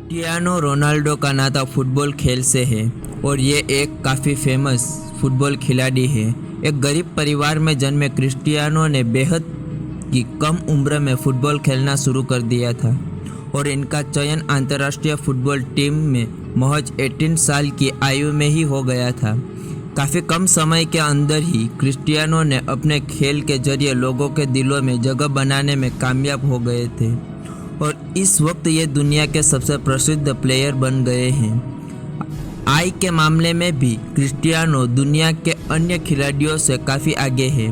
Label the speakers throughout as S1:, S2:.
S1: Cristiano Ronaldo का नाता football खेल से है और ये एक काफ़ी फेमस फुटबॉल खिलाड़ी है। एक गरीब परिवार में जन्मे क्रिस्टियानो ने बेहद की कम उम्र में फ़ुटबॉल खेलना शुरू कर दिया था और इनका चयन अंतर्राष्ट्रीय फुटबॉल टीम में महज 18 साल की आयु में ही हो गया था। काफ़ी कम समय के अंदर ही क्रिस्टियानो ने अपने खेल के जरिए लोगों के दिलों में जगह बनाने में कामयाब हो गए थे और इस वक्त ये दुनिया के सबसे प्रसिद्ध प्लेयर बन गए हैं। आय के मामले में भी क्रिस्टियानो दुनिया के अन्य खिलाड़ियों से काफ़ी आगे है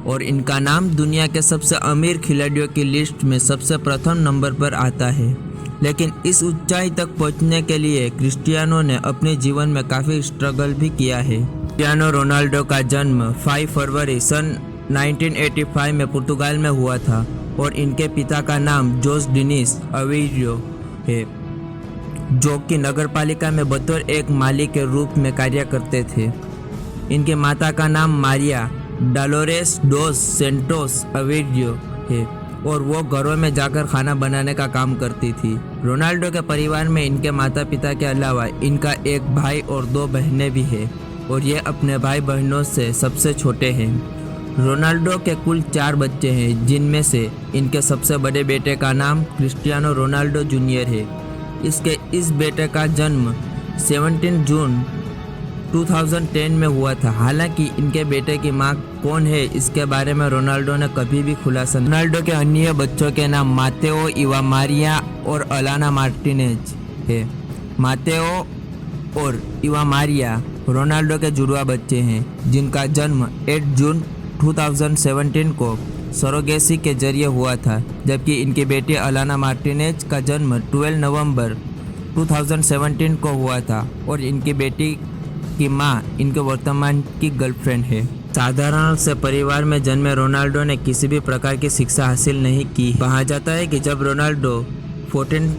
S1: और इनका नाम दुनिया के सबसे अमीर खिलाड़ियों की लिस्ट में सबसे प्रथम नंबर पर आता है। लेकिन इस ऊंचाई तक पहुंचने के लिए क्रिस्टियानो ने अपने जीवन में काफ़ी स्ट्रगल भी किया है। क्रिस्टियानो रोनाल्डो का जन्म 5 फरवरी सन 1985 में पुर्तगाल में हुआ था और इनके पिता का नाम जोस डिनिस अवेरियो है, जो कि नगरपालिका में बतौर एक माली के रूप में कार्य करते थे। इनके माता का नाम मारिया डोलोरेस डोस सेंटोस अवेरियो है और वो घरों में जाकर खाना बनाने का काम करती थी। रोनाल्डो के परिवार में इनके माता पिता के अलावा इनका एक भाई और 2 बहनें भी हैं और ये अपने भाई बहनों से सबसे छोटे हैं। रोनाल्डो के कुल 4 बच्चे हैं, जिनमें से इनके सबसे बड़े बेटे का नाम क्रिस्टियानो रोनाल्डो जूनियर है। इस बेटे का जन्म 17 जून 2010 में हुआ था। हालांकि इनके बेटे की मां कौन है इसके बारे में रोनाल्डो ने कभी भी खुलासा नहीं। रोनाल्डो के अन्य बच्चों के नाम मातेओ, इवा मारिया और अलाना मार्टिनेज है। मातेओ और इवा मारिया रोनाल्डो के जुड़वा बच्चे हैं, जिनका जन्म 8 जून 2017 को सरोगेसी के जरिए हुआ था, जबकि इनकी बेटी अलाना मार्टिनेज का जन्म 12 नवंबर 2017 को हुआ था और इनकी बेटी की मां इनके वर्तमान की गर्लफ्रेंड है। साधारण से परिवार में जन्मे रोनाल्डो ने किसी भी प्रकार की शिक्षा हासिल नहीं की। कहा जाता है कि जब रोनाल्डो 14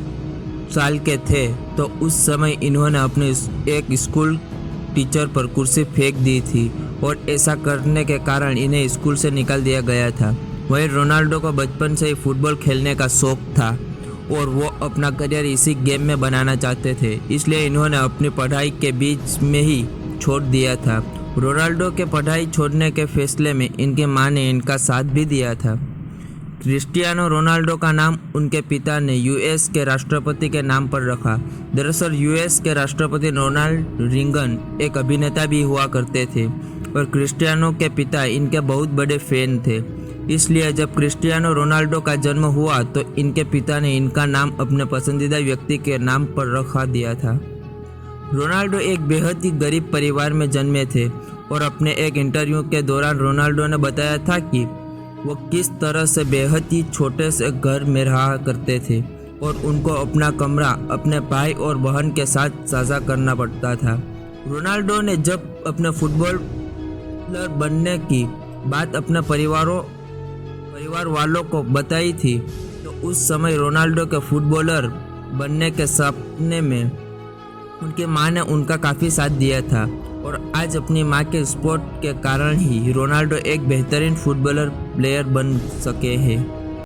S1: साल के थे तो उस समय इन्होंने अपने एक स्कूल टीचर पर कुर्सी फेंक दी थी और ऐसा करने के कारण इन्हें स्कूल से निकाल दिया गया था। वहीं रोनाल्डो को बचपन से ही फुटबॉल खेलने का शौक था और वो अपना करियर इसी गेम में बनाना चाहते थे, इसलिए इन्होंने अपनी पढ़ाई के बीच में ही छोड़ दिया था। रोनाल्डो के पढ़ाई छोड़ने के फैसले में इनके मां ने इनका साथ भी दिया था। क्रिस्टियानो रोनाल्डो का नाम उनके पिता ने यूएस के राष्ट्रपति के नाम पर रखा। दरअसल यूएस के राष्ट्रपति रोनाल्ड रीगन एक अभिनेता भी हुआ करते थे और क्रिस्टियानो के पिता इनके बहुत बड़े फैन थे। इसलिए जब क्रिस्टियानो रोनाल्डो का जन्म हुआ तो इनके पिता ने इनका नाम अपने पसंदीदा व्यक्ति के नाम पर रखा दिया था। रोनाल्डो एक बेहद ही गरीब परिवार में जन्मे थे और अपने एक इंटरव्यू के दौरान रोनाल्डो ने बताया था कि वो किस तरह से बेहद ही छोटे से घर में रहा करते थे और उनको अपना कमरा अपने भाई और बहन के साथ साझा करना पड़ता था। रोनाल्डो ने जब अपने फुटबॉलर बनने की बात अपने परिवार वालों को बताई थी तो उस समय रोनाल्डो के फुटबॉलर बनने के सपने में उनकी मां ने उनका काफ़ी साथ दिया था और आज अपनी मां के सपोर्ट के कारण ही रोनाल्डो एक बेहतरीन फुटबॉलर प्लेयर बन सके हैं।